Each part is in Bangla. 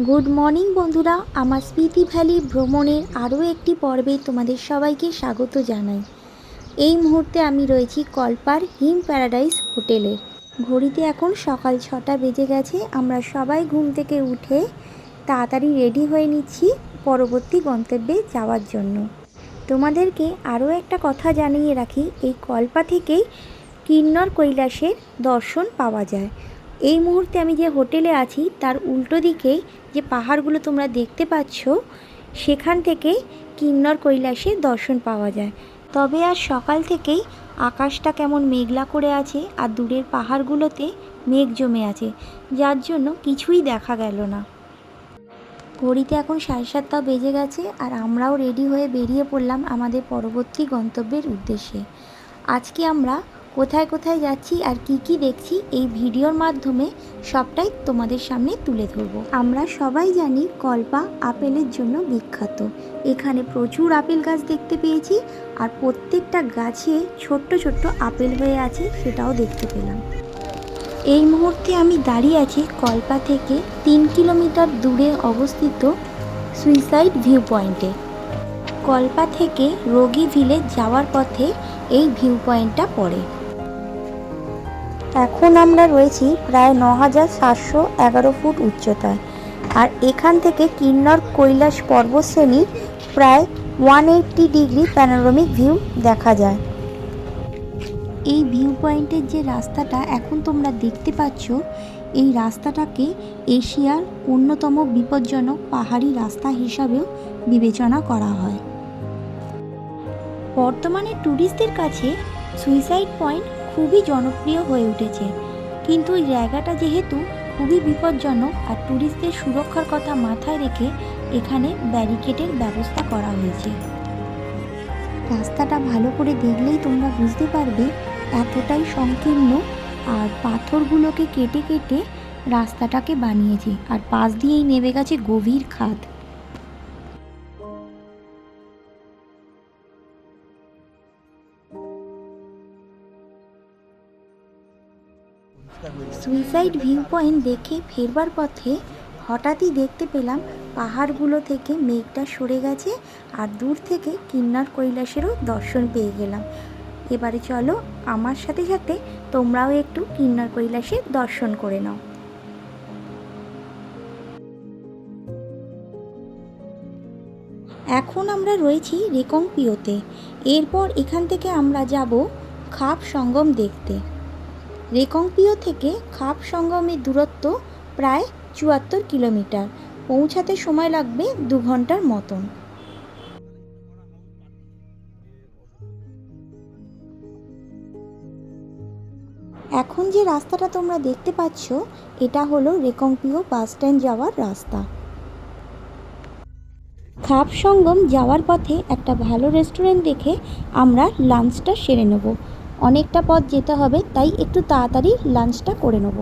গুড মর্নিং বন্ধুরা, আমার স্পিতি ভ্যালি ভ্রমণের আরও একটি পর্বে তোমাদের সবাইকে স্বাগত জানাই। এই মুহূর্তে আমি রয়েছি কল্পার হিম প্যারাডাইস হোটেলে। ঘড়িতে এখন সকাল 6টা বেজে গেছে। আমরা সবাই ঘুম থেকে উঠে তাড়াতাড়ি রেডি হয়ে নিচ্ছি পরবর্তী গন্তব্যে যাওয়ার জন্য। তোমাদেরকে আরও একটা কথা জানিয়ে রাখি, এই কল্পা থেকেই কিন্নর কৈলাসের দর্শন পাওয়া যায়। এই মুহূর্তে আমি যে হোটেলে আছি তার উল্টো দিকেই যে পাহাড়গুলো তোমরা দেখতে পাচ্ছ, সেখান থেকে কিন্নর কৈলাসের দর্শন পাওয়া যায়। তবে আজ সকাল থেকেই আকাশটা কেমন মেঘলা করে আছে আর দূরের পাহাড়গুলোতে মেঘ জমে আছে, যার জন্য কিছুই দেখা গেল না। ঘড়িতে এখন 7:30 বেজে গেছে আর আমরাও রেডি হয়ে বেরিয়ে পড়লাম আমাদের পরবর্তী গন্তব্যের উদ্দেশ্যে। আজকে আমরা কোথায় কোথায় যাচ্ছি আর কি কি দেখছি এই ভিডিওর মাধ্যমে সবটাই তোমাদের সামনে তুলে ধরব। আমরা সবাই জানি কল্পা আপেলের জন্য বিখ্যাত। এখানে প্রচুর আপেল গাছ দেখতে পেয়েছি আর প্রত্যেকটা গাছে ছোট্ট ছোট্ট আপেল হয়ে আছে, সেটাও দেখতে পেলাম। এই মুহূর্তে আমি দাঁড়িয়ে আছি কল্পা থেকে 3 কিলোমিটার দূরে অবস্থিত সুইসাইড ভিউ পয়েন্টে। কল্পা থেকে রোগী ভিলেজ যাওয়ার পথে এই ভিউ পয়েন্টটা পড়ে। এখন আমরা রয়েছি প্রায় ৯,৭১১ ফুট উচ্চতায়, আর এখান থেকে কিন্নর কৈলাস পর্বতশ্রেণী প্রায় 180 ডিগ্রি প্যানোরামিক ভিউ দেখা যায়। এই ভিউ পয়েন্টের যে রাস্তাটা এখন তোমরা দেখতে পাচ্ছ, এই রাস্তাটাকে এশিয়ার অন্যতম বিপজ্জনক পাহাড়ি রাস্তা হিসাবেও বিবেচনা করা হয়। বর্তমানে ট্যুরিস্টদের কাছে সুইসাইড পয়েন্ট খুবই জনপ্রিয় হয়ে উঠেছে, কিন্তু এই জায়গাটা যেহেতু খুবই বিপজ্জনক আর ট্যুরিস্টদের সুরক্ষার কথা মাথায় রেখে এখানে ব্যারিকেডের ব্যবস্থা করা হয়েছে। রাস্তাটা ভালো করে দেখলেই তোমরা বুঝতে পারবে এতটাই সংকীর্ণ, আর পাথরগুলোকে কেটে কেটে রাস্তাটাকে বানিয়েছে, আর পাশ দিয়েই নেমে গেছে গভীর খাদ। সুইসাইড ভিউ পয়েন্ট দেখে ফেরবার পথে হঠাৎই দেখতে পেলাম পাহাড়গুলো থেকে মেঘটা সরে গেছে আর দূর থেকে কিন্নর কৈলাসেরও দর্শন পেয়ে গেলাম। এবারে চলো আমার সাথে সাথে তোমরাও একটু কিন্নর কৈলাসের দর্শন করে নাও। এখন আমরা রয়েছি রেকংপিওতে। এরপর এখান থেকে আমরা যাব খাপ সঙ্গম দেখতে। রেকংপিও থেকে খাপ সঙ্গমের দূরত্ব প্রায় 74 কিলোমিটার। পৌঁছাতে সময় লাগবে 2 ঘন্টার মতন। এখন যে রাস্তাটা তোমরা দেখতে পাচ্ছ, এটা হলো রেকংপিও বাস স্ট্যান্ড যাওয়ার রাস্তা। খাপ সঙ্গম যাওয়ার পথে একটা ভালো রেস্টুরেন্ট দেখে আমরা লাঞ্চটা সেরে নেব। অনেকটা পথ যেতে হবে, তাই একটু তাড়াতাড়ি লাঞ্চটা করে নেব।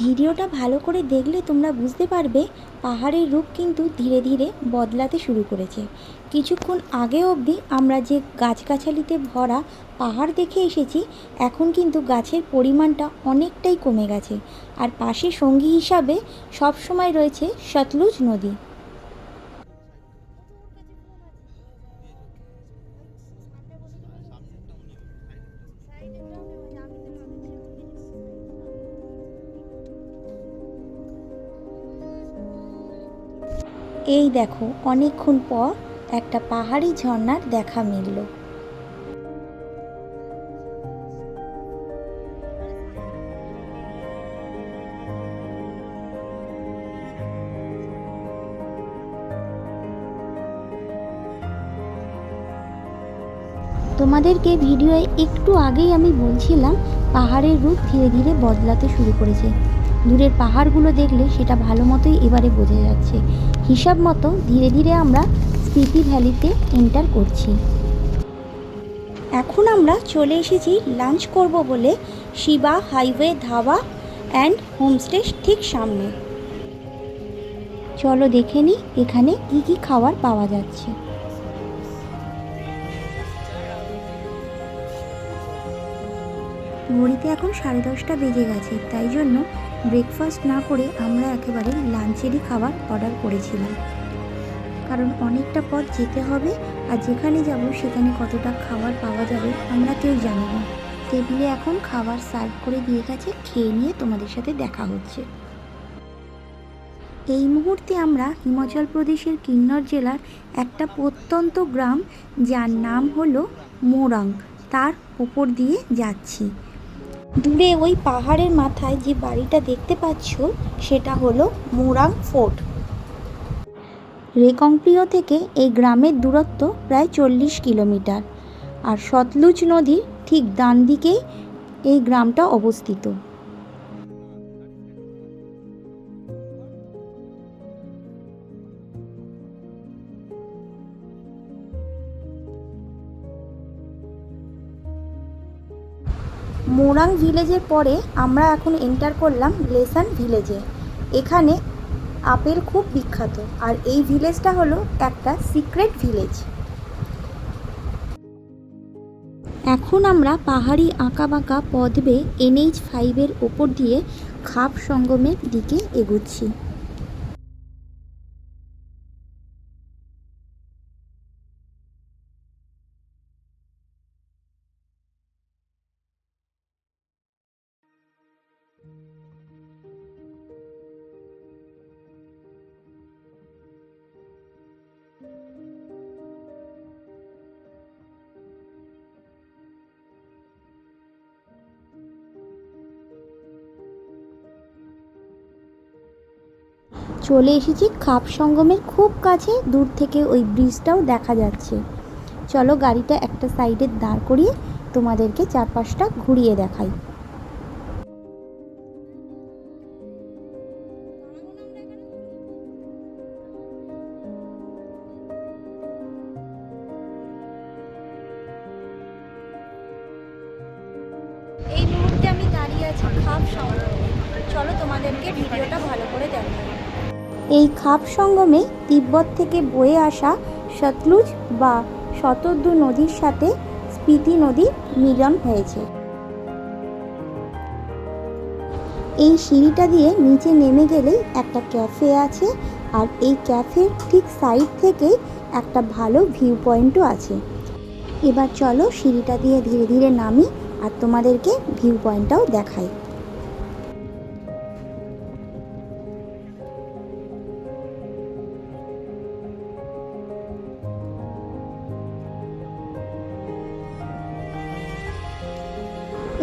ভিডিওটা ভালো করে দেখলে তোমরা বুঝতে পারবে পাহাড়ের রূপ কিন্তু ধীরে ধীরে বদলাতে শুরু করেছে। কিছুক্ষণ আগে অবধি আমরা যে গাছগাছালিতে ভরা পাহাড় দেখে এসেছি, এখন কিন্তু গাছের পরিমাণটা অনেকটাই কমে গেছে, আর পাশে সঙ্গী হিসাবে সবসময় রয়েছে সতলুজ নদী। এই দেখো, অনেকক্ষণ পর একটা পাহাড়ি ঝর্ণার দেখা মিলল। তোমাদেরকে ভিডিওয়ে একটু আগেই আমি বলছিলাম পাহাড়ের রূপ ধীরে ধীরে বদলাতে শুরু করেছে। দূরের পাহাড়গুলো দেখলে সেটা ভালো মতোই এবারে বোঝা যাচ্ছে। হিসাব মতো ধীরে ধীরে আমরা স্পিতি ভ্যালিতে এন্টার করছি। এখন আমরা চলে এসেছি লাঞ্চ করব বলে Shiva highway dhaba and homestay ঠিক সামনে। চলো দেখে নিই এখানে কি কি খাবার পাওয়া যাচ্ছে। ঘড়িতে এখন 10:30 বেজে গেছে, তাই জন্য ব্রেকফাস্ট না করে আমরা একেবারে লাঞ্চেরই খাবার অর্ডার করেছিলাম, কারণ অনেকটা পথ যেতে হবে আর যেখানে যাব সেখানে কতটা খাবার পাওয়া যাবে আমরা কেউ জানি না। টেবিলে এখন খাবার সার্ভ করে দিয়ে গেছে, খেয়ে নিয়ে তোমাদের সাথে দেখা হচ্ছে। এই মুহূর্তে আমরা হিমাচল প্রদেশের কিন্নর জেলার একটা প্রত্যন্ত গ্রাম, যার নাম হলো মোরাং, তার ওপর দিয়ে যাচ্ছি। দূরে ওই পাহাড়ের মাথায় যে বাড়িটা দেখতে পাচ্ছ সেটা হলো মোরাং ফোর্ট। রেকংপ্রিয় থেকে এই গ্রামের দূরত্ব প্রায় 40 কিলোমিটার, আর সতলুজ নদীর ঠিক ডান দিকেই এই গ্রামটা অবস্থিত। মোরাং ভিলেজের পরে আমরা এখন এন্টার করলাম লেসান ভিলেজে। এখানে আপেল খুব বিখ্যাত, আর এই ভিলেজটা হলো একটা সিক্রেট ভিলেজ। এখন আমরা পাহাড়ি আঁকাবাঁকা পথ বেয়ে NH5-এর ওপর দিয়ে খাপ সঙ্গমের দিকে এগুচ্ছি। চলে এসেছি খাপ সঙ্গমের খুব কাছে, দূর থেকে ওই ব্রিজটাও দেখা যাচ্ছে। চলো গাড়িটা একটা সাইডে দাঁড় করিয়ে তোমাদেরকে চারপাশটা ঘুরিয়ে দেখাই। এই মুহূর্তে আমি দাঁড়িয়ে আছি খাপ সঙ্গমে, চলো তোমাদেরকে ভিডিওটা ভালো করে দেখাই। এই খাপ সঙ্গমে তিব্বত থেকে বয়ে আসা সতলুজ বা শতদ্রু নদীর সাথে স্পিতি নদীর মিলন হয়েছে। এই সিঁড়িটা দিয়ে নিচে নেমে গেলেই একটা ক্যাফে আছে, আর এই ক্যাফের ঠিক সাইড থেকেই একটা ভালো ভিউ পয়েন্টও আছে। এবার চলো সিঁড়িটা দিয়ে ধীরে ধীরে নামি আর তোমাদেরকে ভিউ পয়েন্টটাও দেখাই।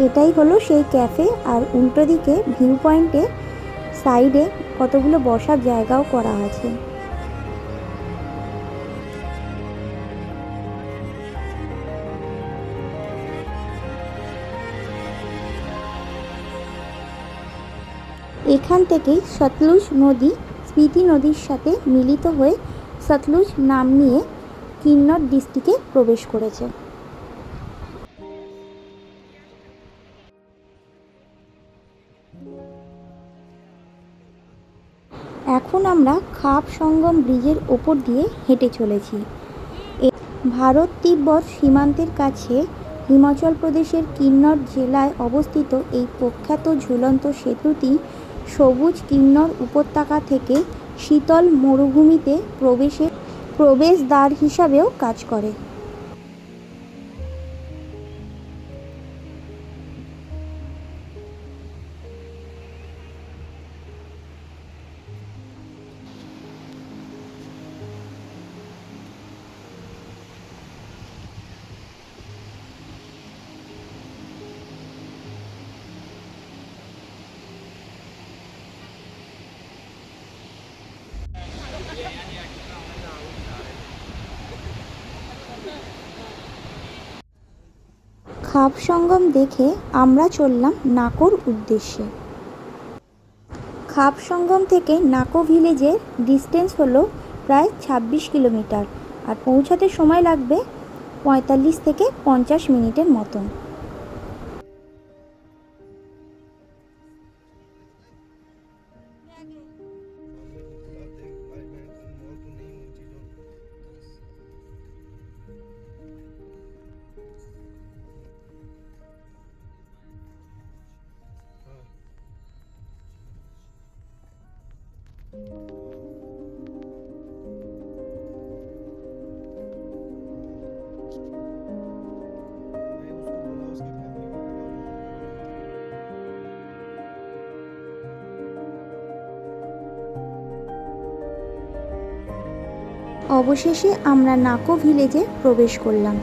এটাই হলো সেই ক্যাফে, আর উল্টো দিকে ভিউ পয়েন্টে সাইডে কতগুলো বসার জায়গাও করা আছে। এখান থেকেই সতলুজ নদী স্পিতি নদীর সাথে মিলিত হয়ে সতলুজ নাম নিয়ে কিন্নর ডিস্ট্রিক্টে প্রবেশ করেছে। এখন আমরা খাপ সঙ্গম ব্রিজের ওপর দিয়ে হেঁটে চলেছি। ভারত তিব্বত সীমান্তের কাছে হিমাচল প্রদেশের কিন্নর জেলায় অবস্থিত এই প্রখ্যাত ঝুলন্ত সেতুটি সবুজ কিন্নর উপত্যকা থেকে শীতল মরুভূমিতে প্রবেশদ্বার হিসাবেও কাজ করে। খাপ সঙ্গম দেখে আমরা চললাম নাকোর উদ্দেশ্যে। খাপ সঙ্গম থেকে নাকো ভিলেজের ডিস্টেন্স হলো প্রায় 26 কিলোমিটার, আর পৌঁছাতে সময় লাগবে 45 থেকে 50 মিনিটের মতন। অবশেষে আমরা নাকো ভিলেজে প্রবেশ করলাম।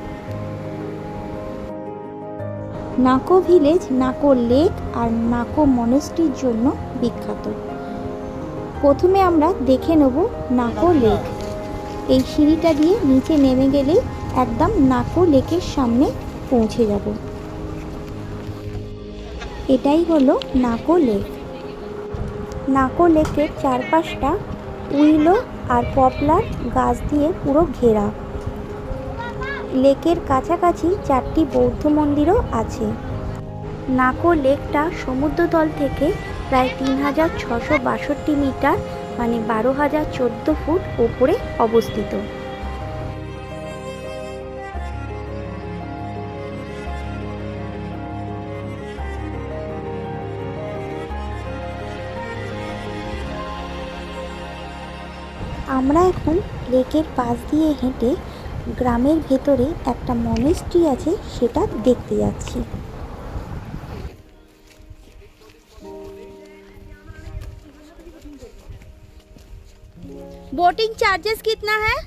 নাকো ভিলেজ নাকো লেক আর নাকো মনেস্ট্রির জন্য বিখ্যাত। প্রথমে আমরা দেখে নেব নাকো লেক। এই সিঁড়িটা দিয়ে নিচে নেমে গেলেই একদম নাকো লেকের সামনে পৌঁছে যাব। এটাই হলো নাকো লেক। নাকো লেকের চারপাশটা উইলো আর পপলার গাছ দিয়ে পুরো ঘেরা। লেকের কাছাকাছি 4টি বৌদ্ধ মন্দিরও আছে। নাকো লেকটা সমুদ্রতল থেকে প্রায় 3662 মিটার মানে 12014 ফুট ওপরে অবস্থিত। আমরা এখন লেকের পাশ দিয়ে হেঁটে গ্রামের ভেতরে একটা মনেস্ট্রি আছে সেটা দেখতে যাচ্ছি। बोटिंग चार्जेस कितना है?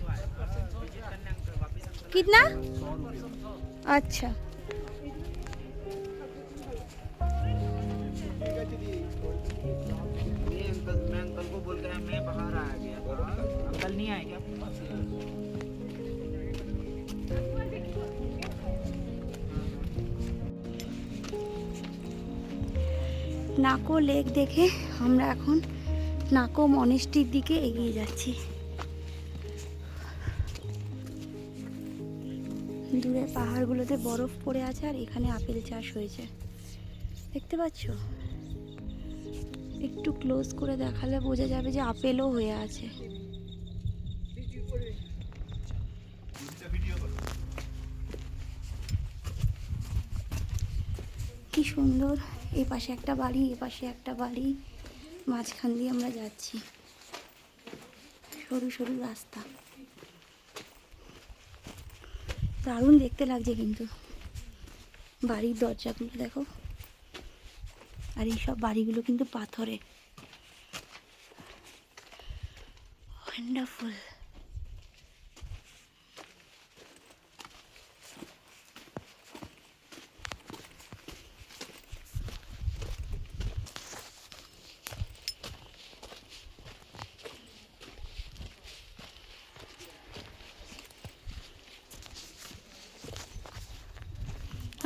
कितना? अच्छा मैं अंकल को बोल कर मैं बाहर आ गया था, अंकल नहीं आए क्या? নাকো লেক দেখে আমরা এখন নাকো মনেস্ট্রির দিকে এগিয়ে যাচ্ছি। দূরে পাহাড়গুলোতে বরফ পড়ে আছে আর এখানে আপেল চাষ হয়েছে, দেখতে পাচ্ছ? একটু ক্লোজ করে দেখালে বোঝা যাবে যে আপেলও হয়ে আছে। কি সুন্দর, এই পাশে একটা বাড়ি, এ পাশে একটা বাড়ি, মাঝখান দিয়ে আমরা যাচ্ছি। সরু সরু রাস্তা, দারুণ দেখতে লাগছে কিন্তু। বাড়ির দরজাগুলো দেখো, আর এই সব বাড়িগুলো কিন্তু পাথরে। ওয়ান্ডারফুল।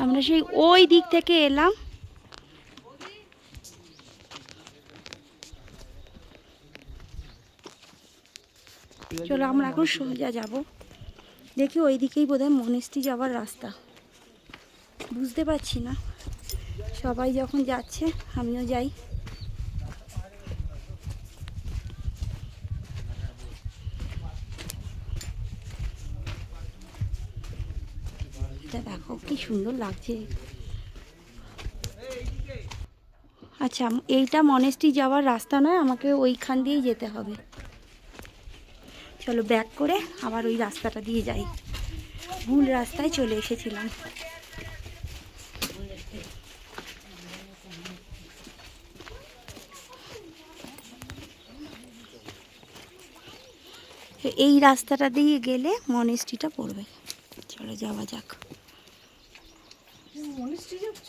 আমরা সেই ওই দিক থেকে এলাম। চলো আমরা এখন সোজা যাব। দেখি ওই দিকেই বোধহয় মনেস্ট্রি যাওয়ার রাস্তা, বুঝতে পারছি না। সবাই যখন যাচ্ছে আমিও যাই। দেখো কি সুন্দর লাগছে। আচ্ছা, এইটা মনেস্ট্রি যাওয়ার রাস্তা নয়, আমাকে ওইখান দিয়েই যেতে হবে। চলো ব্যাক করে আবার ওই রাস্তাটা দিয়ে যাই। ভুল রাস্তায় চলে এসেছিলাম। এই রাস্তাটা দিয়ে গেলে মনেস্ট্রিটা পড়বে। চলো যাওয়া যাক। মনেস্ট্রি যাচ্ছ?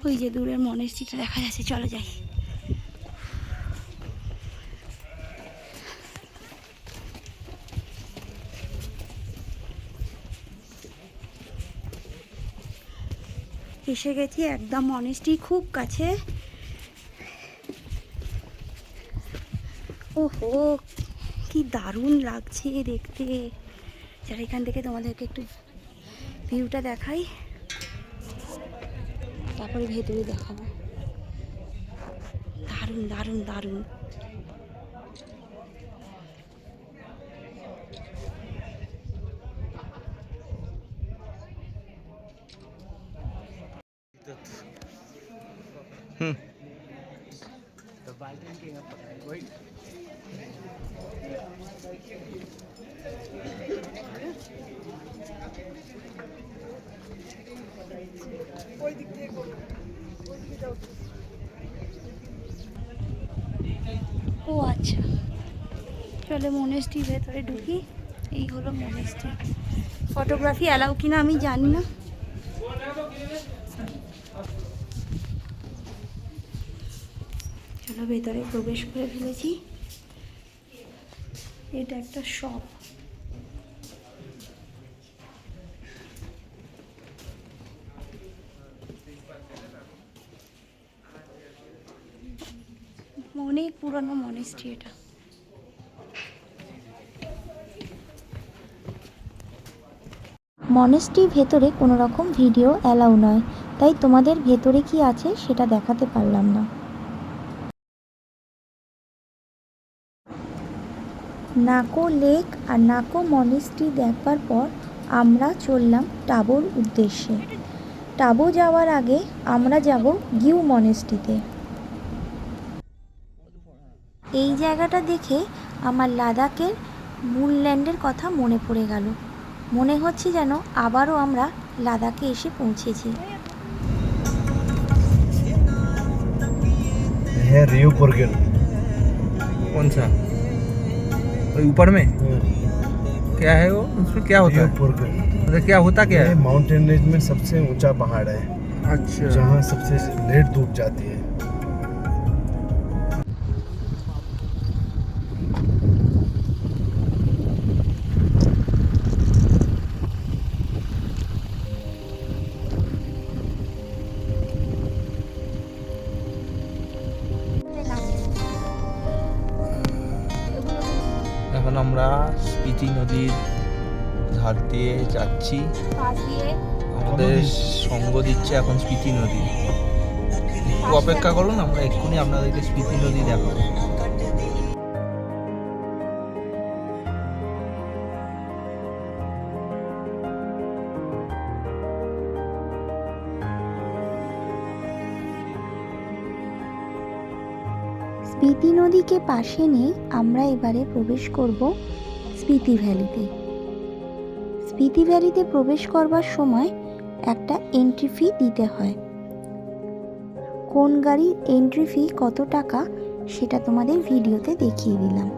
ওই যে দূরের মনেস্ট্রিটা দেখা যাচ্ছে, চলো যাই। এসে গেছি একদম মনেস্ট্রি খুব কাছে। ওহো, কি দারুণ লাগছে দেখতে। যারা এখান থেকে তোমাদেরকে একটু ভিউটা দেখাই, তারপরে ভেতরে দেখাবো। দারুণ দারুণ দারুণ। ও আচ্ছা, চলে মনেস্ট্রি ভেতরে ঢুকি। এই হলো মনেস্ট্রি। ফটোগ্রাফি অ্যালাউ কিনা আমি জানি না। চলো ভেতরে প্রবেশ করে ফেলেছি। এটা একটা শপ। অনেক পুরনো মনেস্ট্রি এটা। মনেস্ট্রির ভেতরে কোনো রকম ভিডিও অ্যালাউ নয়, তাই তোমাদের ভেতরে কি আছে সেটা দেখাতে পারলাম না। নাকো লেক আর নাকো মনেস্ট্রি দেখবার পর আমরা চললাম টাবোর উদ্দেশ্যে। টাবো যাওয়ার আগে আমরা যাব গিউ মনেস্ট্রিতে। এই জায়গাটা দেখে আমার লাদাখের মূল ল্যান্ডের কথা মনে পড়ে গেল। মনে হচ্ছে যেন আবারও আমরা লাদাখে এসে পৌঁছেছি। है रियो पुरगेल। कौन सा? वही ऊपर में क्या है वो? उसमें क्या होता रियो है? पुरगेल मतलब क्या होता क्या ये है? माउंटेन रेंज में सबसे ऊंचा पहाड़ है, अच्छा। जहाँ सबसे लेट धूप जाती है। এখন আমরা স্পিতি নদীর ধার দিয়ে যাচ্ছি। আমাদের সঙ্গ দিচ্ছে এখন স্পিতি নদী। একটু অপেক্ষা করুন, আমরা এক্ষুনি আপনাদেরকে স্পিতি নদী দেখাবো। স্পিতি নদীকে পাশে নিয়ে আমরা এবারে প্রবেশ করব স্পিতি ভ্যালিতে। স্পিতি ভ্যালিতে প্রবেশ করবার সময় একটা এন্ট্রি ফি দিতে হয়। কোন গাড়ির এন্ট্রি ফি কত টাকা সেটা তোমাদের ভিডিওতে দেখিয়ে দিলাম।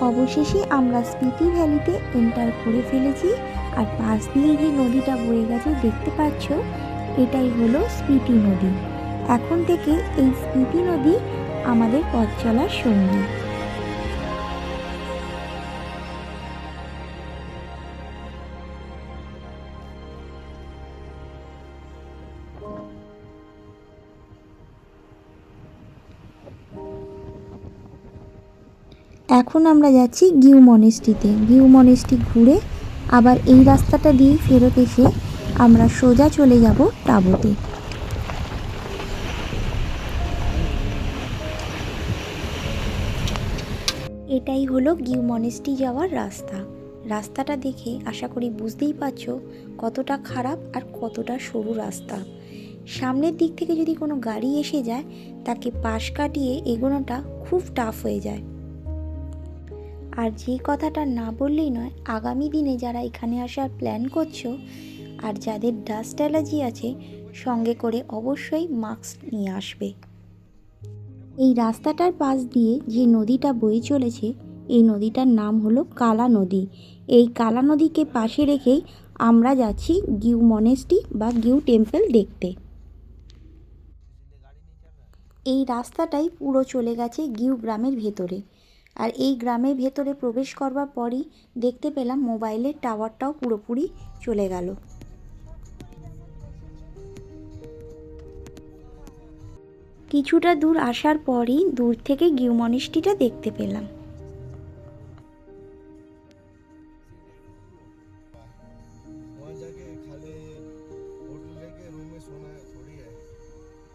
অবশেষে আমরা স্পিতি ভ্যালিতে এন্টার করে ফেলেছি। আর পাশ দিয়ে যে নদীটা বয়ে গেছে দেখতে পাচ্ছ, এটাই হলো স্পিতি নদী। এখন থেকে এই স্পিতি নদী আমাদের পথ চলার সঙ্গী। এখন আমরা যাচ্ছি গিউ মনেস্ট্রিতে। গিউ মনেস্ট্রি ঘুরে আবার এই রাস্তাটা দিয়ে ফেরত এসে আমরা সোজা চলে যাব টাবোতে। এটাই হলো গিউ মনেস্ট্রি যাওয়ার রাস্তা। রাস্তাটা দেখে আশা করি বুঝতেই পারছো কতটা খারাপ আর কতটা সরু রাস্তা। সামনের দিক থেকে যদি কোনো গাড়ি এসে যায়, তাকে পাশ কাটিয়ে এগোনোটা খুব টাফ হয়ে যায়। আর যে কথাটা না বললেই নয়, আগামী দিনে যারা এখানে আসার প্ল্যান করছো আর যাদের ডাস্ট অ্যালার্জি আছে, সঙ্গে করে অবশ্যই মাস্ক নিয়ে আসবে। এই রাস্তাটার পাশ দিয়ে যে নদীটা বয়ে চলেছে, এই নদীটার নাম হলো কালা নদী। এই কালা নদীকে পাশে রেখেই আমরা যাচ্ছি গিউ মনেস্ট্রি বা গিউ টেম্পল দেখতে। এই রাস্তাটাই পুরো চলে গেছে গিউ গ্রামের ভেতরে। আর এই গ্রামের ভেতরে প্রবেশ করবার পরই দেখতে পেলাম মোবাইলের টাওয়ারটাও পুরোপুরি চলে গেল। কিছুটা দূর আসার পরই দূর থেকে গিউ মনেস্ট্রিটা দেখতে পেলাম। वहाँ जाके खाली होटल लेके रूम में सोना है थोड़ी है।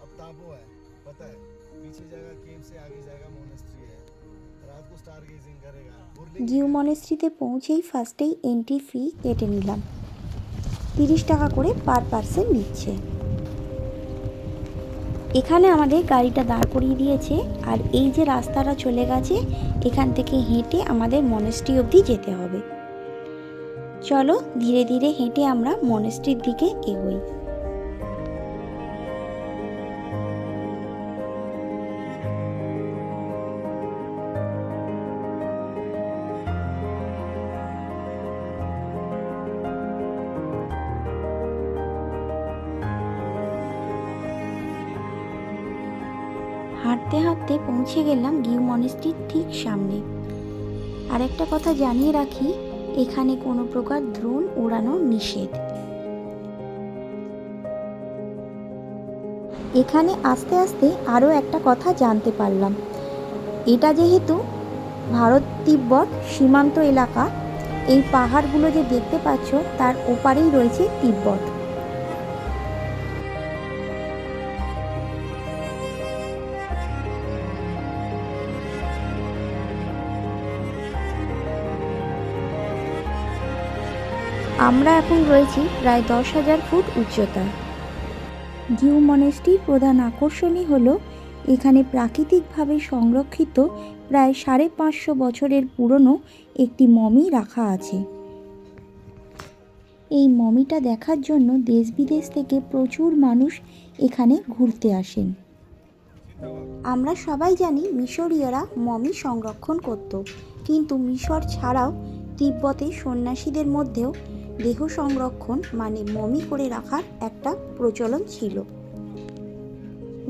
अब ताबो है, पता है पीछे जाएगा केव से आगे जाएगा मोनेस्ट्री है, रात को स्टार गेजिंग करेगा। গিউ মনেস্ট্রিতে পৌঁছেই ফার্স্টেই এন্ট্রি ফি কেটে নিলাম। 30 টাকা করে পার পার্সন নিচ্ছে। এখানে আমাদের গাড়িটা দাঁড় করিয়ে দিয়েছে আর এই যে রাস্তাটা চলে গেছে এখান থেকে হেঁটে আমাদের মনেস্ট্রি অবধি যেতে হবে। চলো ধীরে ধীরে হেঁটে আমরা মনেস্ট্রির দিকে এগোই। হাঁটতে হাঁটতে পৌঁছে গেলাম গিউ মনেস্ট্রির ঠিক সামনে। আর একটা কথা জানিয়ে রাখি, এখানে কোনো প্রকার ড্রোন ওড়ানো নিষেধ। এখানে আস্তে আস্তে আরও একটা কথা জানতে পারলাম, এটা যেহেতু ভারত তিব্বত সীমান্ত এলাকা, এই পাহাড়গুলো যে দেখতে পাচ্ছ তার ওপারেই রয়েছে তিব্বত। আমরা এখন রয়েছি প্রায় 10,000 ফুট উচ্চতায়। গিউ মনেস্ট্রির প্রধান আকর্ষণই হলো এখানে প্রাকৃতিকভাবে সংরক্ষিত প্রায় 550 বছরের পুরনো একটি মমি রাখা আছে। এই মমিটা দেখার জন্য দেশ বিদেশ থেকে প্রচুর মানুষ এখানে ঘুরতে আসেন। আমরা সবাই জানি মিশরীয়রা মমি সংরক্ষণ করত, কিন্তু মিশর ছাড়াও তিব্বতে সন্ন্যাসীদের মধ্যেও দেহ সংরক্ষণ মানে মমি করে রাখার একটা প্রচলন ছিল।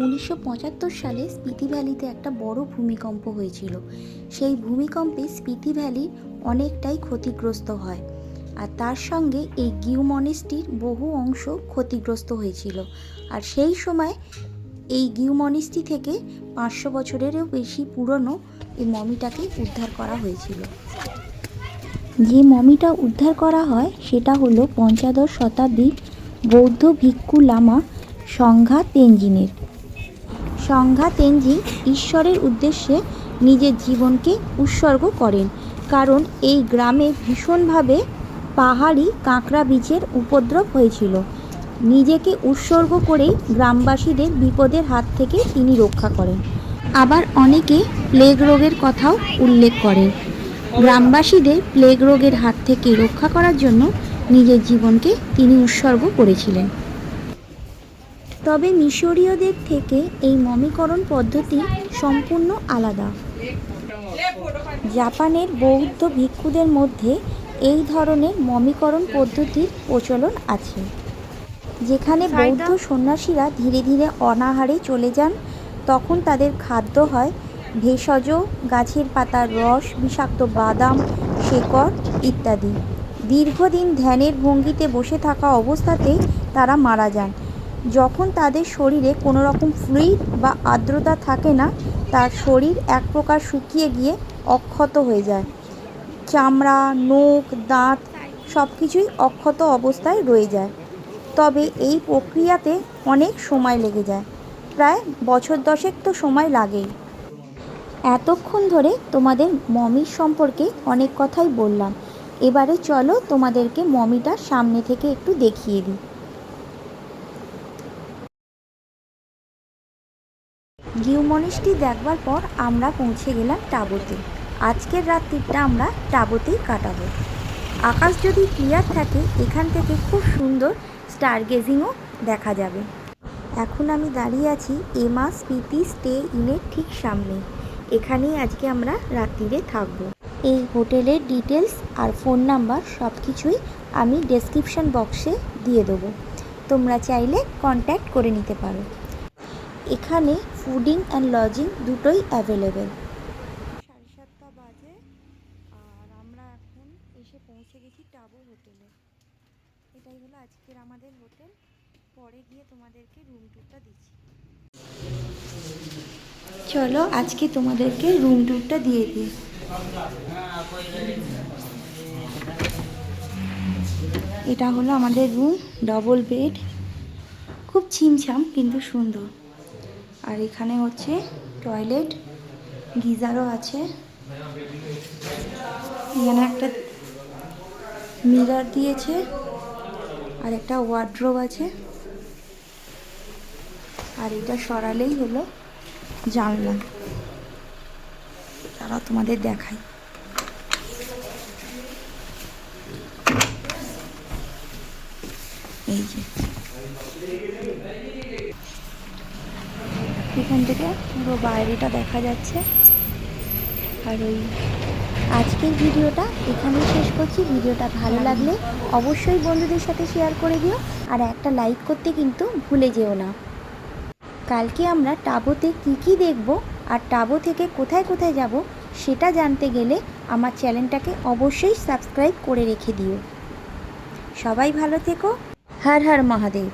1975 সালে স্পিতি ভ্যালিতে একটা বড় ভূমিকম্প হয়েছিল। সেই ভূমিকম্পে স্পিতি ভ্যালি অনেকটাই ক্ষতিগ্রস্ত হয়, আর তার সঙ্গে এই গিউ মনেস্ট্রির বহু অংশ ক্ষতিগ্রস্ত হয়েছিল। আর সেই সময় এই গিউ মনেস্ট্রি থেকে 500 বছরেরও বেশি পুরনো এই মমিটাকে উদ্ধার করা হয়েছিল। যে মমিটা উদ্ধার করা হয় সেটা হলো 15 শতাব্দীর বৌদ্ধ ভিক্ষু লামা সংঘা তেনজিনের। সংঘা তেনজিন ঈশ্বরের উদ্দেশ্যে নিজের জীবনকে উৎসর্গ করেন, কারণ এই গ্রামে ভীষণভাবে পাহাড়ি কাঁকড়া বীচের উপদ্রব হয়েছিল। নিজেকে উৎসর্গ করেই গ্রামবাসীদের বিপদের হাত থেকে তিনি রক্ষা করেন। আবার অনেকে প্লেগ রোগের কথাও উল্লেখ করেন। গ্রামবাসীদের প্লেগ রোগের হাত থেকে রক্ষা করার জন্য নিজের জীবনকে তিনি উৎসর্গ করেছিলেন। তবে মিশরীয়দের থেকে এই মমিকরণ পদ্ধতি সম্পূর্ণ আলাদা। জাপানের বৌদ্ধ ভিক্ষুদের মধ্যে এই ধরনের মমিকরণ পদ্ধতির প্রচলন আছে, যেখানে বৌদ্ধ সন্ন্যাসীরা ধীরে ধীরে অনাহারে চলে যান। তখন তাদের খাদ্য হয় ভেষজ, গাছের পাতার রস, বিষাক্ত বাদাম, শেকড় ইত্যাদি। দীর্ঘদিন ধ্যানের ভঙ্গিতে বসে থাকা অবস্থাতেই তারা মারা যান। যখন তাদের শরীরে কোনো রকম ফ্লুইড বা আর্দ্রতা থাকে না, তার শরীর এক প্রকার শুকিয়ে গিয়ে অক্ষত হয়ে যায়। চামড়া, নখ, দাঁত সব কিছুই অক্ষত অবস্থায় রয়ে যায়। তবে এই প্রক্রিয়াতে অনেক সময় লেগে যায়, প্রায় বছর 10 তো সময় লাগেই। এতক্ষণ ধরে তোমাদের মমির সম্পর্কে অনেক কথাই বললাম, এবারে চলো তোমাদেরকে মমিটা সামনে থেকে একটু দেখিয়ে দিই। গিউ মনেস্ট্রি দেখবার পর আমরা পৌঁছে গেলাম টাবোতে। আজকের রাত্রিটা আমরা টাবোতেই কাটাবো। আকাশ যদি ক্লিয়ার থাকে এখান থেকে খুব সুন্দর স্টার গেজিংও দেখা যাবে। এখন আমি দাঁড়িয়ে আছি এমা স্পিতি স্টে ইনের ঠিক সামনে। এখানেই আজকে আমরা রাত্রিরে থাকবো। এই হোটেলের ডিটেলস আর ফোন নাম্বার সব কিছুই আমি ডেসক্রিপশন বক্সে দিয়ে দেবো, তোমরা চাইলে কন্ট্যাক্ট করে নিতে পারো। এখানে ফুডিং অ্যান্ড লজিং দুটোই অ্যাভেলেবেল। 7:30 গিয়ে তোমাদেরকে রুম ট্যুরটা দিচ্ছি। চলো আজকে তোমাদেরকে রুম ট্যুরটা দিয়ে দিই। এটা হলো আমাদের রুম, ডবল বেড, খুব ছিমছাম কিন্তু সুন্দর। আর এখানে হচ্ছে টয়লেট, গিজারও আছে, এখানে একটা মিরর দিয়েছে আর একটা ওয়ার্ড্রোব আছে। আর এটা সরালেই হলো জানলা, তারা তোমাদের দেখাই। এই যে এখান থেকে পুরো বাইরেটা দেখা যাচ্ছে। আর ওই আজকের ভিডিওটা এখানেই শেষ করছি। ভিডিওটা ভালো লাগলে অবশ্যই বন্ধুদের সাথে শেয়ার করে দিও, আর একটা লাইক করতে কিন্তু ভুলে যেও না। কালকে আমরা টাবোতে কি দেখব আর টাবো থেকে কোথায় কোথায় যাব সেটা জানতে গেলে আমার চ্যানেলটাকে অবশ্যই সাবস্ক্রাইব করে রেখে দিও। সবাই ভালো থেকো। হর হর মহাদেব।